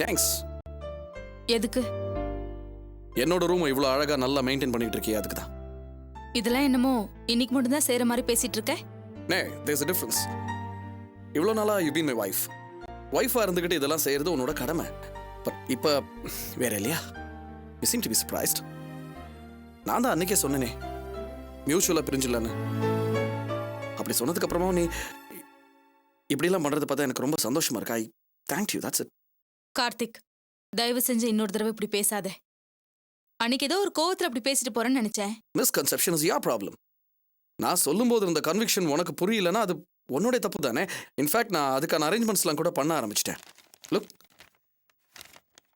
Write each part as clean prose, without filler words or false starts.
Thanks. எதுக்கு? என்னோட room இவ்வளவு அழகா நல்லா மெயின்டைன் பண்ணிட்டு இருக்கியே அதுக்கு தான். இதெல்லாம் என்னமோ இன்னைக்கு மட்டும் தான் செய்யற மாதிரி பேசிட்டு இருக்க. நே, there's a difference. இவ்வளவு நாளா you been my wife. வைஃபா இருந்துகிட்டு இதெல்லாம் செய்யறது உன்னோட கடமை. பட் இப்ப வேற இல்லையா? You seem to be surprised. நான் தான் அன்னைக்கே சொன்னேனே மியூச்சுவலா பிரிஞ்சிடலான்னு. அப்படி சொன்னதுக்கு அப்புறமா நீ இப்படிலாம் பண்றது பார்த்தா எனக்கு ரொம்ப சந்தோஷமா இருக்கா. Thank you, that's it. Karthik, தயவு செஞ்சு இன்னொரு தடவை இப்படி பேசாத. அன்னைக்கு ஏதோ ஒரு கோவத்துல அப்படி பேசிட்டு போறேன்னு நினைச்சேன். Misconception is your problem. நான் சொல்லும்போது இருந்த கன்விக்ஷன் உனக்கு புரியலன்னா அது உன்னோட தப்பு தானே. இன்ஃபேக்ட் நான் அதுக்கான அரேஞ்ச்மெண்ட்ஸ்லாம் கூட பண்ண ஆரம்பிச்சிட்டேன். லுக்,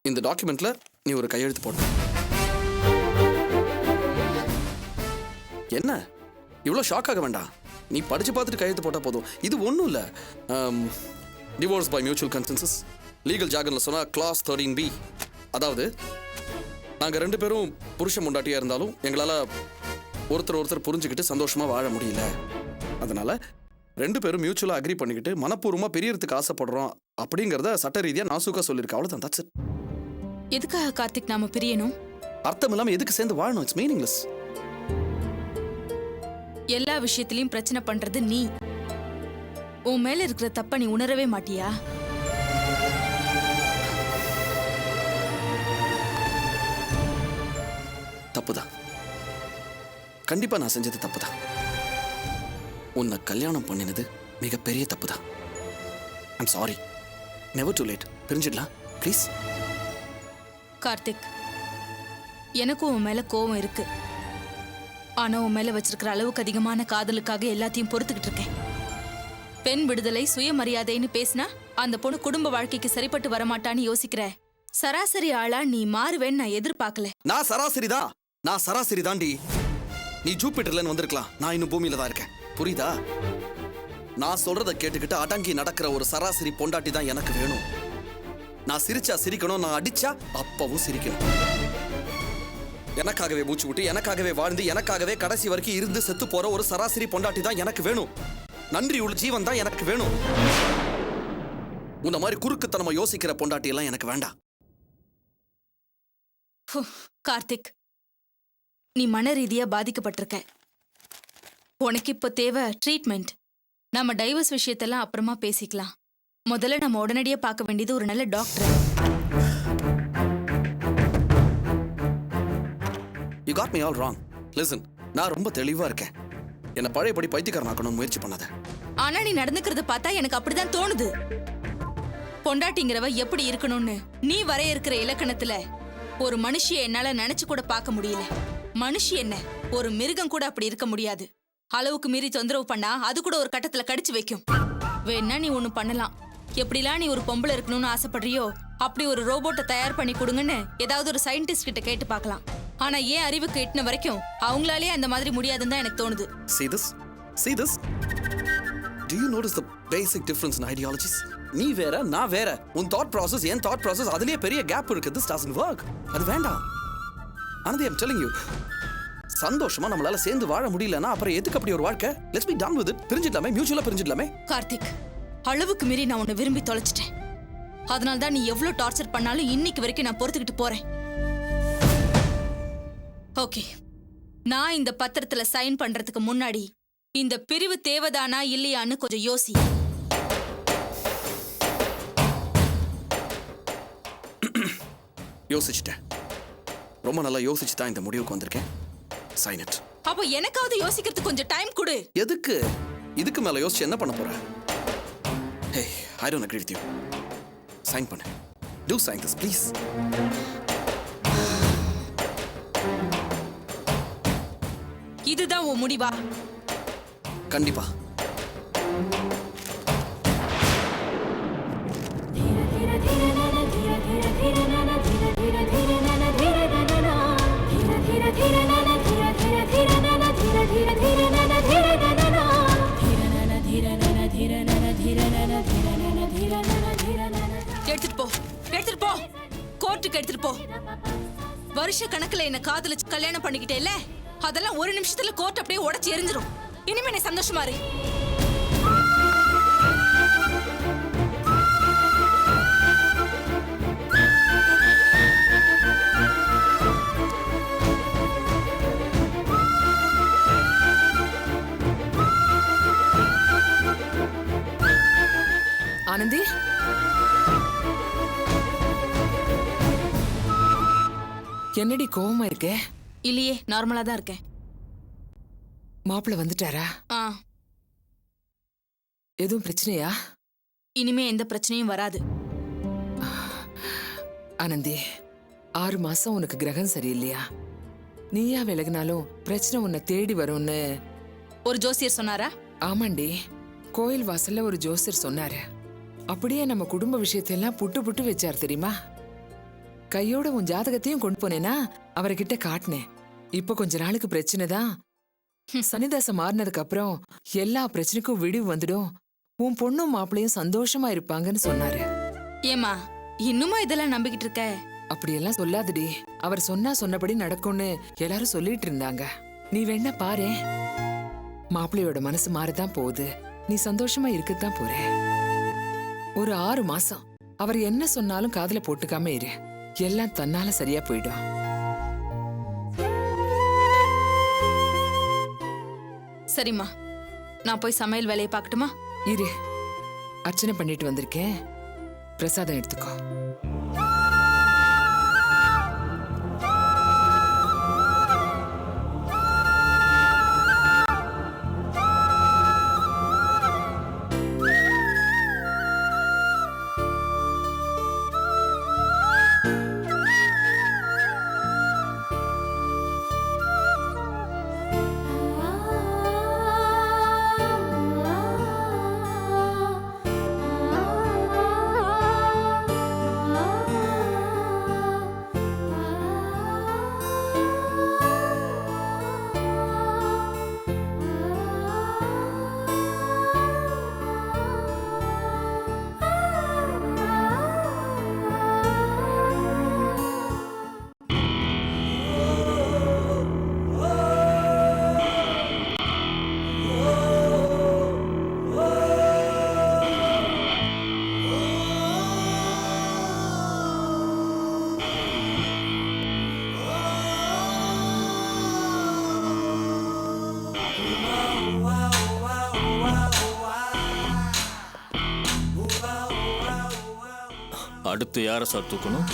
இந்த டாக்குமெண்ட்ல நீ ஒரு கையெழுத்து போட. என்ன இவ்வளோ ஷாக் ஆக வேண்டாம். நீ படிச்சு பார்த்துட்டு கையெழுத்து போட்டா போதும். இது ஒன்றும் இல்லை. Divorce by mutual consensus. Legal ஜாகன்ல சொன்னா கிளாஸ் 13B. அதாவது நாங்கள் 2 பேரும் புருஷ முண்டாட்டியா இருந்தாலும் எங்களால் ஒருத்தர் புரிஞ்சுக்கிட்டு சந்தோஷமா வாழ முடியல. அதனால 2 பேரும் மியூச்சுவலா அக்ரி பண்ணிக்கிட்டு மனப்பூர்வமா பிரியறதுக்கு ஆசைப்படுறோம் அப்படிங்கறத சட்ட ரீதியா நாசூக்கா சொல்லியிருக்க. அவ்வளவுதான். that's it. எதுக்காக கார்த்திக் நாம பிரியணும்? அர்த்தம் இல்லாம எதுக்கு சேர்ந்து வாழணும்? It's meaningless. எல்லா விஷயத்திலயும் பிரச்சனை பண்றது நீ. உன் மேல இருக்கிற தப்ப நீ உணரவே மாட்டியா? தப்புதான். கண்டிப்பா நான் செஞ்சது தப்புதான். உன்னை கல்யாணம் பண்ணினது மிகப்பெரிய தப்புதான். I'm sorry. Never too late. பிரிஞ்சிடலாம் ப்ளீஸ். கார்த்திக், எனக்கும் உன் மேல கோவம் இருக்கு. ஆனா உன் மேல வச்சிருக்கிற அளவுக்கு அதிகமான காதலுக்காக எல்லாத்தையும் பொறுத்துக்கிட்டு இருக்கேன். பெண் விடுதலை, சுயமரியாதைன்னு பேசினா அந்த பொண்ணு குடும்ப வாழ்க்கைக்கு சரிப்பட்டு வரமாட்டான்னு யோசிக்கிற சராசரி ஆளா நீ மாறுவேன்னு நான் எதிர்பார்க்கல. நான் சராசரி தாண்டி. நீ ஜூபிட்டர்லன்னு வந்திருக்கலாம். நான் இன்னும் பூமியில தான் இருக்கேன். புரியுதா? நான் சொல்றத கேட்டுக்கிட்டு அடங்கி நடக்கிற ஒரு சராசரி பொண்டாட்டி தான் எனக்கு வேணும். நான் சிரிச்சா சிரிக்கணும், நான் அடிச்சா அப்பவும் சிரிக்கணும். எனக்காகவே மூச்சு விட்டு, எனக்காகவே வாழ்ந்து, எனக்காகவே கடைசி வரைக்கும் இருந்து செத்து போற ஒரு சராசரி பொண்டாட்டி தான் எனக்கு வேணும். நன்றி உள்ள ஜீவன் தான் எனக்கு வேணும். உன்ன மாதிரி குறுக்குத்தனமா யோசிக்கிற பொண்டாட்டி எல்லாம் எனக்கு வேண்டாம். கார்த்திக், நீ மன ரீதியா பாதிக்கப்பட்டிருக்க. உனக்கு இப்ப தேவை ட்ரீட்மெண்ட். நம்ம டைவர்ஸ் விஷயத்தெல்லாம் அப்புறமா பேசிக்கலாம். முதல்ல நம்ம உடனடியா பார்க்க வேண்டியது ஒரு நல்ல doctor. You got me all wrong. Listen, நான் ரொம்ப தெளிவா இருக்கேன். என்ன பழையபடி பைத்தியக்காரனாக்கணும்னு முயற்சி பண்ணாத. ஆனா நீ நடந்துக்கிறத பார்த்தா எனக்கு அப்படிதான் தோணுது. பொண்டாட்டிங்கிறவ எப்படி இருக்கணும்னு நீ வரையறுக்கிற இலக்கணத்துல ஒரு மனுஷிய என்னால நினைச்சு கூட பார்க்க முடியல. மனுஷி என்ன, ஒரு மிருகம் கூட அப்படி இருக்க முடியாது. அளவுக்கு மீறி தொந்தரவு பண்ணா அது கூட ஒரு கட்டத்துல கடிச்சு வைக்கும். வேணா நீ ஒண்ணு பண்ணலாம். எப்படிலாம் நீ ஒரு பொம்பளை இருக்கணும்னு ஆசைப்படுறியோ அப்படி ஒரு ரோபோட்டை தயார் பண்ணி கொடுங்கன்னு ஏதாவது ஒரு சயின்டிஸ்ட் கிட்ட கேட்டு பார்க்கலாம். ஆனா ஏன் அறிவுக்கு எட்டின வரைக்கும் அவங்களாலே அந்த மாதிரி முடியாதுன்னு தான் எனக்கு தோணுது. See this? Do you notice the basic difference in ideologies? நீ வேற, நான் வேற. உன் thought process, என் thought process, அதுலயே பெரிய கேப் இருக்கு. This doesn't work. அது வேண்டாம். Anandhi, I'm telling you. சந்தோஷமா நம்மளால சேர்ந்து வாழ முடியலன்னா அப்புறம் எதுக்கு அப்படி ஒரு வாழ்க்கை? Let's be done with it. பிரிஞ்சிடலாமே, மியூச்சுவலா பிரிஞ்சிடலாமே. Karthik, அளவுக்கு மீறி நான் உன்னை விரும்பி தொலைச்சிட்டேன். அதனால தான் நீ எவ்வளவு டார்ச்சர் பண்ணாலும் இன்னைக்கு வரைக்கும் நான் பொறுத்துக்கிட்டு போறேன். ஓகே, நான் இந்த பத்திரத்துல சைன் பண்றதுக்கு முன்னாடி இந்த பிரிவு தேவைதானா இல்லையான்னு கொஞ்சம் யோசி. யோசிச்சுட்டேன். ரொம்ப நல்லா யோசிச்சு தான் இந்த முடிவுக்கு வந்திருக்கேன். Sign it. அப்போ எனக்காவது யோசிக்கிறதுக்கு கொஞ்சம் டைம் கொடு. எதுக்கு? இதுக்கு மேல யோசிச்சு என்ன பண்ண போற? Hey, I don't agree with you. Sign பண்ணு. Do sign this, please. இதுதான் உன் முடிவா? கண்டிப்பா. எடுத்துட்டு போ, கோர்ட்டுக்கு எடுத்துட்டு போ. வருஷ கணக்குல என்ன காதலிச்சு கல்யாணம் பண்ணிக்கிட்டேல, அதெல்லாம் ஒரு நிமிஷத்துல கோர்ட் அப்படியே உடைச்சு எரிஞ்சிரும். இனிமே நீ சந்தோஷமா இரு. என்னடி கோவமா இருக்கே? இல்லையே, நார்மலா தான் இருக்கேன். மாப்பிள்ள வந்துட்டாரா? ஆ, எதுவும் பிரச்சனையா? இனிமே எந்த பிரச்சனையும் வராது. ஆனந்தி, 6 மாசம் உனக்கு கிரகம் சரியில்லையா? நீயா விலகினாலும் பிரச்சனை உன்னை தேடி வரும்னு ஒரு ஜோசியர் சொன்னாரா? ஆமாண்டி, கோயில் வாசல்ல ஒரு ஜோசியர் சொன்னாரு. அப்படியே நம்ம குடும்ப விஷயத்தையெல்லாம் புட்டு புட்டு வச்சார் தெரியுமா? கையோட உன் ஜாதகத்தையும் கொண்டு போனேனா அவர்கிட்ட காட்டினேன். இப்ப கொஞ்ச நாளுக்கு பிரச்சனை தான். சனிதாசம் மாறினதுக்கு அப்புறம் எல்லா பிரச்சனைக்கும் விடிவு வந்துடும். உன் பொண்ணும் மாப்பிளையும் சந்தோஷமா இருப்பாங்கன்னு சொன்னாரு. ஏமா, இன்னுமா இதெல்லாம் நம்பிக்கிட்டு இருக்க? அப்படியெல்லாம் சொல்லாதடி. அவர் சொன்னபடி நடக்கும்னு எல்லாரும் சொல்லிட்டு இருந்தாங்க. நீ வேணா பாரு, மாப்பிள்ளையோட மனசு மாறதான் போகுது. நீ சந்தோஷமா இருக்கத்தான் போற. ஒரு 6 மாசம் அவர் என்ன சொன்னாலும் காதுல போட்டுக்காம இரு. எல்லாம் தன்னால சரியா போயிடும். சரிம்மா, நான் போய் சமையல் வேலையை பார்க்கட்டுமா? இரு, அர்ச்சனை பண்ணிட்டு வந்திருக்கேன், பிரசாதம் எடுத்துக்கோ. அடுத்து யார சார் தூக்கணும்?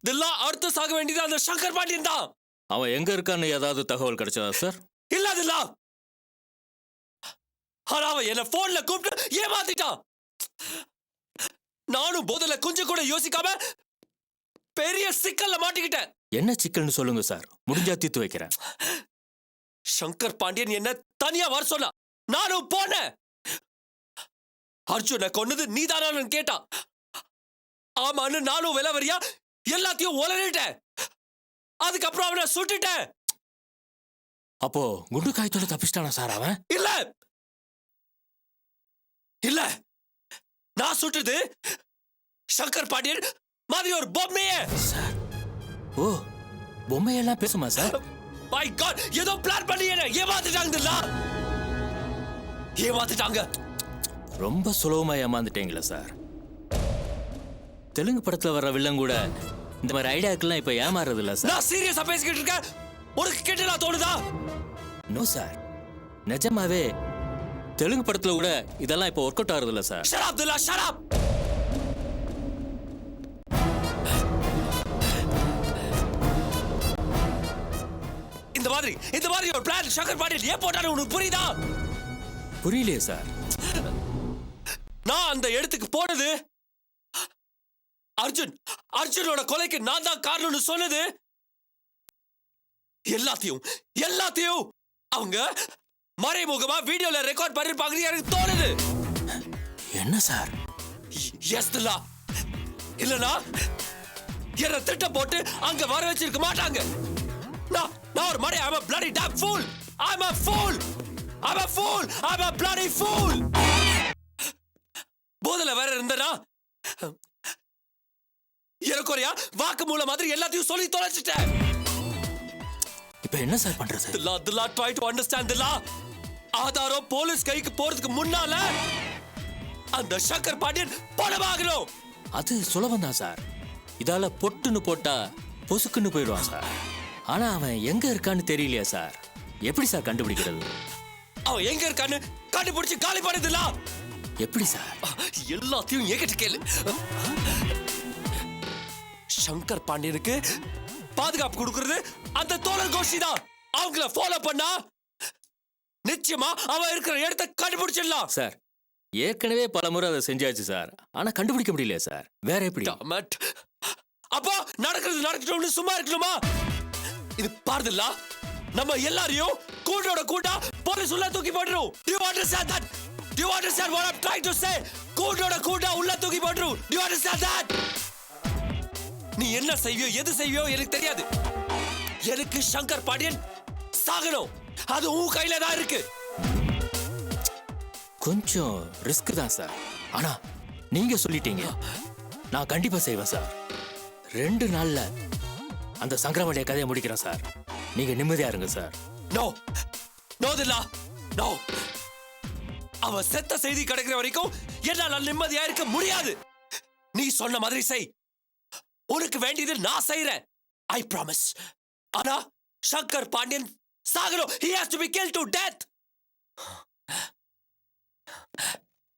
இதெல்லாம் அடுத்து சாக வேண்டியது அந்த சங்கர் பாண்டியன் தான். அவன் எங்க இருக்கான்னு ஏதாவது தகவல் கிடைச்சதா சார்? இல்ல அதெல்லாம் அவன் என்ன போன்ல கூப்பிட்டு ஏமாத்திட்டான். நானும் போதல கொஞ்சம் கூட யோசிக்காம பெரிய சிக்கல்ல மாட்டிக்கிட்டேன். என்ன சிக்கல்னு சொல்லுங்க சார், முடிஞ்சா தீர்த்து வைக்கிறேன். சங்கர் பாண்டியன் என்ன தனியா வர சொன்னா, நானும் போனேன். அர்ஜுனை கொன்னது நீதானு கேட்டான். ஆமான்னு நானும் விலவரியா எல்லாத்தையும் உளறிட்டேன். அதுக்கப்புறம் அவனை சுட்டுட்டேன். அப்போ குண்டு காயத்தோட தப்பிச்சிட்டானா சார் அவன்? இல்ல இல்ல, நான் சுட்டது சங்கர் பாண்டியன் மாதிரி ஒரு பொம்மையே. சார், ஓ, பொம்மையெல்லாம் பேசுமா சார்? மை காட், ஏதோ பிளான் பண்ணி என்ன ஏமாத்திட்டாங்க. ரொம்ப சுலபமா ஏமாந்துட்டீங்களா சார்? தெலுங்கு படத்துல வர்ற வில்லன் கூட இந்த மாதிரி ஐடியாக்கெல்லாம் இப்ப ஏமாறது இல்ல சார். நான் சீரியஸா பேசிக்கிட்டு இருக்கேன், உனக்கு கேட்டா தோணுதா? நோ சார், நிஜமாவே தெலுங்கு படத்துல கூட இதெல்லாம் இப்ப ஒர்க் அவுட் ஆகுறது இல்ல சார். ஷட் அப் தில்லா, ஷட் அப். இந்த மாதிரி ஒரு பிளான் சங்கர் பாண்டியன் ஏன் போட்டாரு உனக்கு புரியுதா? புரியலையே சார். நான் அந்த இடத்துக்கு போனது அர்ஜுனோட கொலைக்கு நான் தான் காரணம்னு சொன்னது எல்லாத்தையும் அவங்க மறைமுகமா வீடியோல ரெக்கார்ட் பண்ணிருப்பாங்கன்னு எனக்கு தோணுது. என்ன சார்? எஸ் தில்லா, இல்லனா என்ன திட்டம் போட்டு அங்க வர வச்சிருக்க மாட்டாங்க. நான் ஒரு மாதிரி I'm a bloody damn fool. I'm a bloody fool. போதல வேற இருந்தனா எனக்கு ஒரு வாக்கு மூல மாதிரி எல்லாத்தையும் சொல்லி தொலைச்சிட்டேன். இப்ப என்ன சார் பண்றது? தில்லா try to understand தில்லா. ஆதாரம் போலீஸ் கைக்கு போறதுக்கு முன்னால அந்த சங்கர் பாண்டியன் பணமாகணும். அது சுலபம் தான் சார். இதால பொட்டுன்னு போட்டா பொசுக்குன்னு போயிடுவான் சார். ஆனா அவன் எங்க இருக்கான்னு தெரியலையா சார்? எப்படி சார் கண்டுபிடிக்கிறது? அவன் எங்க இருக்கான்னு கண்டுபிடிச்சு காலி பண்ணதில்ல. எப்படி சார்? எல்லாத்தையும் என்கிட்ட கேளு. சங்கர் பாண்டியனுக்கு பாதுகாப்பு கொடுக்கிறது அந்த தோழர் கோஷ்டி தான். அவங்கள ஃபாலோ பண்ணா நிச்சயமா அவன் இருக்கிற இடத்தை கண்டுபிடிச்சிடலாம். சார் ஏற்கனவே பல முறை அதை செஞ்சாச்சு சார். ஆனா கண்டுபிடிக்க முடியல சார். வேற எப்படி? அப்போ நடக்கிறது நடக்கட்டும்னு சும்மா இருக்கணுமா? இது பாருதுல்ல, நம்ம எல்லாரையும் கூட்டோட கூட்டா போலீஸ் உள்ள தூக்கி போட்டுரும். Do you understand that? Do you understand what I'm trying to say? கூட்டோட கூட்டா உள்ள தூக்கி போட்டுரும். Do you understand that? நீ என்ன செய்வியோ எது செய்வியோ எனக்கு தெரியாது. எனக்கு சங்கர் பாண்டியன் சாகணும். அது உன் கையில தான் இருக்கு. கொஞ்சம் ரிஸ்க் தான் சார். ஆனா நீங்க சொல்லிட்டீங்க, நான் கண்டிப்பா செய்வேன் சார். 2 நாள்ல அந்த சங்கரவழிய கதையை முடிக்கிறேன் சார். நீங்க நிம்மதியா இருங்க sir. No no Thilla no. அவ செத்த செய்தி கிடைக்கிற வரைக்கும் என்னால நிம்மதியா இருக்க முடியாது. நீ சொன்ன மாதிரி செய். உனக்கு வேண்டியது நான் செய்றேன். I promise. ஆனா சங்கர் பாண்டியன் சாகணும். He has to be killed to death.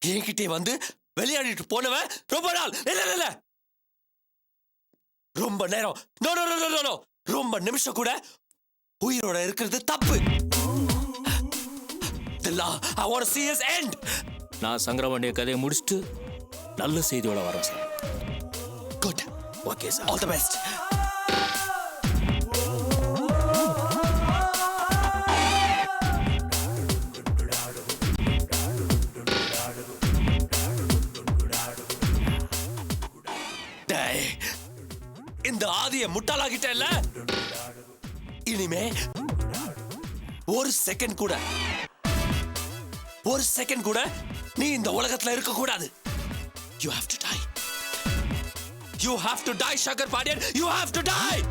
என்கிட்டே வந்து விளையாடிட்டு போனவன் ரொம்ப நாள் இல்ல ரொம்ப நேரம் no no no no no ரொம்ப நிமிஷம் கூட உயிரோட இருக்கிறது தப்பு. I want to see his end. நான் சங்கரவழிய கதையை முடிச்சுட்டு நல்ல செய்தியோட வரேன் sir. Good. Okay sir. All the best. இந்த ஆதிய முட்டாளாகிட்டல. இனிமே ஒரு செகண்ட் கூட நீ இந்த உலகத்துல இருக்க கூடாது. You have to die. You have to die, Shankar Pandian. You have to die.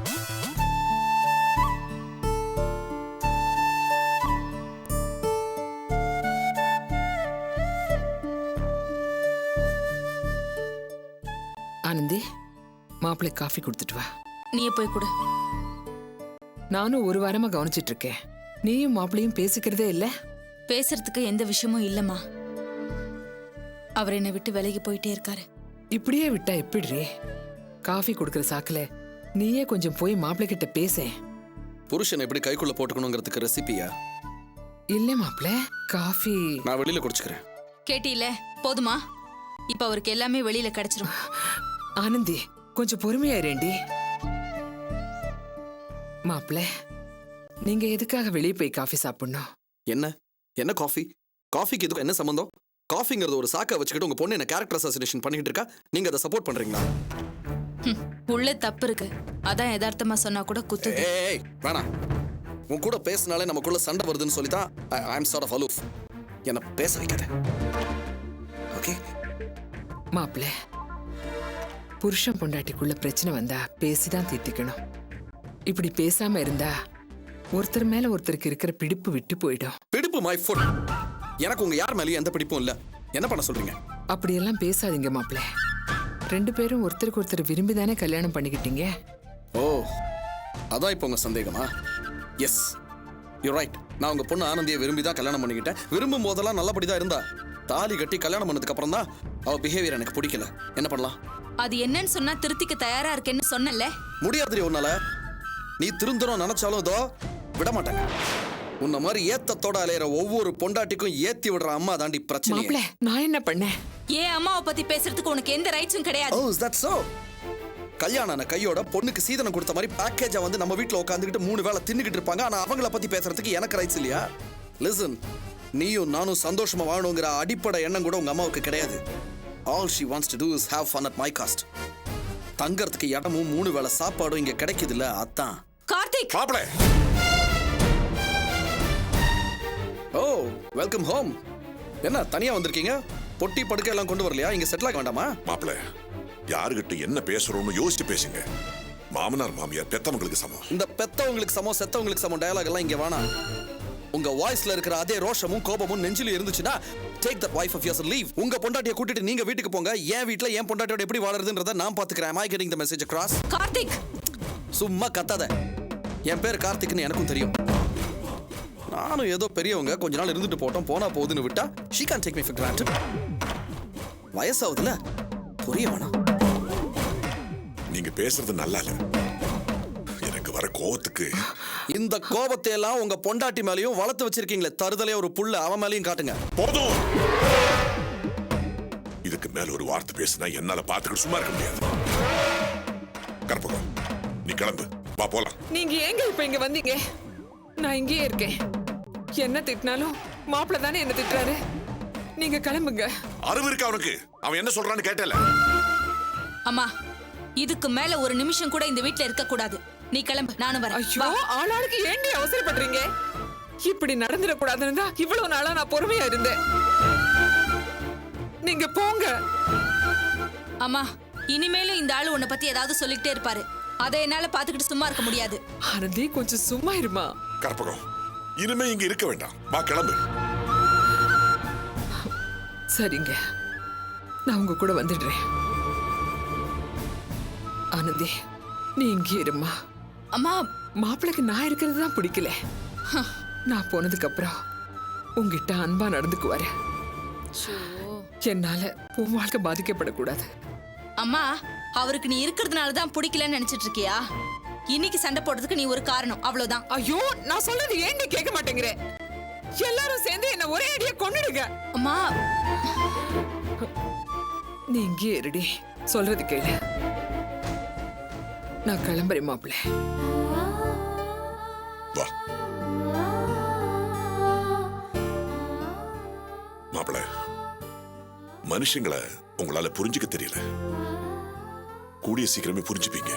Anandhi, மாப்பிள்ளை காஃபி கொடுத்துட்டு வா. நீயே போய் கொடு. நானும் ஒரு வாரமா கவனிச்சிட்டு இருக்கேன். நீயும் மாப்பிள்ளையும் பேசிக்கிறதே இல்ல. பேசுறதுக்கு எந்த விஷயமும் இல்லம்மா. அவர் என்னை விட்டு விலகி போயிட்டே இருக்காரு. இப்படியே விட்டா எப்படி? காஃபி கொடுக்கற சாக்குல நீயே கொஞ்சம் போய் மாப்பிள்ளை கிட்ட பேச. புருஷன் எப்படி கைக்குள்ள போட்டுக்கணுங்கிறதுக்கு ரெசிபியா? இல்ல மாப்பிள்ளை, காஃபி நான் வெளியில குடிச்சுக்கிறேன். கேட்டில? போதுமா? இப்ப அவருக்கு எல்லாமே வெளியில கிடைச்சிரும். ஆனந்தி, கொஞ்சம் பொறுமையாயிரேண்டி. மாப்பிள்ளை, நீங்க எதுக்காக வெளியே போய் காஃபி சாப்பிடணும்? என்ன காஃபி? காஃபிக்கு இதுக்கு என்ன சம்பந்தம்? காஃபிங்கிறது ஒரு சாக்கா வச்சுக்கிட்டு உங்க பொண்ணு என்ன கேரக்டர் அசாசினேஷன் பண்ணிட்டு இருக்கா. நீங்க அதை சப்போர்ட் பண்றீங்களா? உள்ள தப்பு இருக்கு. அதான் யதார்த்தமா சொன்னா கூட குத்துது. ஏய் வேணாம். உன் கூட பேசினாலே நமக்குள்ள சண்டை வருதுன்னு சொல்லி தான் ஐ அம் சார்ட் ஆஃப் அலூஃப். என்ன பேச வைக்காத. ஓகே மாப்பிள்ளை, புருஷன் பொண்டாட்டிக்குள்ள பிரச்சனை வந்தா பேசிதான் தீர்த்திக்கணும். இப்படி பேசாம இருந்தா ஒருத்தர் மேல ஒருத்தருக்கு இருக்கிற பிடிப்பு விட்டு போயிடும். பிடிப்பு மை ஃபுட். எனக்கு உங்க யார் மேலேயும் எந்த பிடிப்பும் இல்ல. என்ன பண்ண சொல்றீங்க? அப்படியெல்லாம் பேசாதீங்க மாப்பிள்ளை. 2 பேரும் ஒருத்தருக்கு ஒருத்தர் விரும்பிதானே கல்யாணம் பண்ணிக்கிட்டீங்க. ஓ, அதான் இப்போ உங்க சந்தேகமா? Yes, you right. நான் உங்க பொண்ணு ஆனந்தியை விரும்பி தான் கல்யாணம் பண்ணிக்கிட்டேன். விரும்பும் போதெல்லாம் நல்லபடிதான் இருந்தா. தாலி கட்டி கல்யாணம் பண்ணதுக்கு அப்புறம் தான் அவ பிஹேவியர் எனக்கு பிடிக்கல. என்ன பண்ணலாம்? அது என்னன்னு சொன்னா திருத்திக்க தயாரா இருக்கேன்னு சொன்னல. முடியாதுரி உன்னால. நீ திருந்தணும் நினைச்சாலும் இதோ விட மாட்டேங்க. உன்ன மாதிரி ஏத்தத்தோட அலையிற ஒவ்வொரு பொண்டாட்டிக்கும் ஏத்தி விடுற அம்மா தாண்டி பிரச்சனை. மாப்பிள்ளை, நான் என்ன பண்ணேன்? ஏன் அம்மாவை பத்தி பேசுறதுக்கு உனக்கு எந்த ரைட்ஸும் கிடையாது. Oh, is that so? கல்யாணான கையோட பொண்ணுக்கு சீதனம் கொடுத்த மாதிரி பேக்கேஜா வந்து நம்ம வீட்டுல உட்காந்துக்கிட்டு 3 வேளை தின்னுக்கிட்டு இருப்பாங்க. ஆனா அவங்கள பத்தி பேசுறதுக்கு எனக்கு ரைட்ஸ் இல்லையா? லிசன், நீயும் நானும் சந்தோஷமா வாழணுங்கிற அடிப்படை எண்ணம் கூட உங்க அம்மாவுக்கு கிடையாது. All she wants to do is have fun at my cost. தங்கறதுக்கு இடமும் 3 வேளை சாப்பாடும் இங்க கிடைக்குது இல்ல, அதான். கார்த்திக், மாப்ள. ஓ, வெல்கம் ஹோம். என்ன தனியா வந்திருக்கீங்க? பொட்டி படுக்கை எல்லாம் கொண்டு வரலையா? இங்க செட்டில் ஆக வேண்டாமா? மாப்பிள்ள, யாருகிட்ட என்ன பேசுறோம்னு யோசிச்சு பேசுங்க. மாமனார் மாமியார் பெத்தவங்களுக்கு சமம். இந்த பெத்தவங்களுக்கு சமம் செத்தவங்களுக்கு சமம் டயலாக் எல்லாம் இங்க வேணாம். உங்க வாய்ஸ்ல இருக்கிற அதே ரோஷமும் கோபமும் நெஞ்சில இருந்துச்சுன்னா take that wife of yours and leave. உங்க பொண்டாட்டியை கூட்டிட்டு நீங்க வீட்டுக்கு போங்க. என் வீட்ல என் பொண்டாட்டியோட எப்படி வாழறதுன்றத நான் பாத்துக்கிறேன். Am I getting the message across? Karthik, சும்மா கத்தாத. என் பேர் கார்த்திக்னு எனக்கும் தெரியும். நானும் ஏதோ பெரியவங்க கொஞ்ச நாள் இருந்துட்டு போட்டோம், போனா போகுதுன்னு விட்டா she can't take me for granted. வயசாகுதுல, புரிய வேணாம். நீங்க பேசுறது நல்லா இல்ல. எனக்கு வர கோவத்துக்கு இந்த கோபத்தை எல்லாம் உங்க பொண்டாட்டி மேலயும் வளர்த்து வச்சிருக்கீங்களே தருதலே ஒரு புள்ள, அவன் மேலயும் காட்டுங்க. போதும். இதுக்கு மேல ஒரு வார்த்தை பேசினா என்னால பாத்துக்கிட்டு சும்மா இருக்க முடியாது. கற்பகம், நீ கிளம்பு, வா போலாம். நீங்க ஏங்க இப்ப இங்க வந்தீங்க? நான் இங்கேயே இருக்கேன். என்ன திட்டினாலும் மாப்பிள்ள தானே என்ன திட்டுறாரு. நீங்க கிளம்புங்க. அறிவு இருக்கா அவனுக்கு? அவன் என்ன சொல்றான்னு கேட்டல. அம்மா, இதுக்கு மேல ஒரு நிமிஷம் கூட இந்த வீட்ல இருக்க கூடாது. நீ கிளம்பு, நானும் வரேன். ஐயோ, ஆளாளுக்கு ஏண்டி அவசரப்படுறீங்க? இப்படி நடந்துடக்கூடாதுன்னு தான் இவ்வளவு நாளா நான் பொறுமையா இருந்தேன். நீங்க போங்க. அம்மா, இனிமேலும் இந்த ஆளு உன்னை பத்தி ஏதாவது சொல்லிக்கிட்டே இருப்பாரு. அதை என்னால பாத்துக்கிட்டு சும்மா இருக்க முடியாது. ஆனந்தி, கொஞ்சம் சும்மா இருமா. கற்பகம், இனிமே இங்க இருக்க வேண்டாம், வா கிளம்பு. சரிங்க, நான் உங்க கூட வந்துடுறேன். ஆனந்தி, நீ இங்கே இருமா. அம்மா, மாப்பிளைக்கு நான் இருக்கிறது தான் பிடிக்கல. நான் போனதுக்கு அப்புறம் உங்ககிட்ட அன்பா நடந்துக்குவாரு. என்னால உன் வாழ்க்கை பாதிக்கப்படக்கூடாது. அம்மா, அவருக்கு நீ இருக்கிறதுனால தான் பிடிக்கலன்னு நினைச்சிட்டு இருக்கியா? இன்னைக்கு சண்டை போடுறதுக்கு நீ ஒரு காரணம், அவ்வளவுதான். ஐயோ, நான் சொல்றது ஏன் நீ கேட்க மாட்டேங்கிற? எல்லாரும் சேர்ந்து என்ன ஒரே அடியா கொன்னுடுங்க. அம்மா, நீ இங்கே இருடி, சொல்றது கேளு. நான் கிளம்புறேன் மாப்பிள்ள. வா மாப்பிள்ள, மனுஷங்களை உங்களால புரிஞ்சுக்க தெரியல. கூடிய சீக்கிரமே புரிஞ்சுப்பீங்க.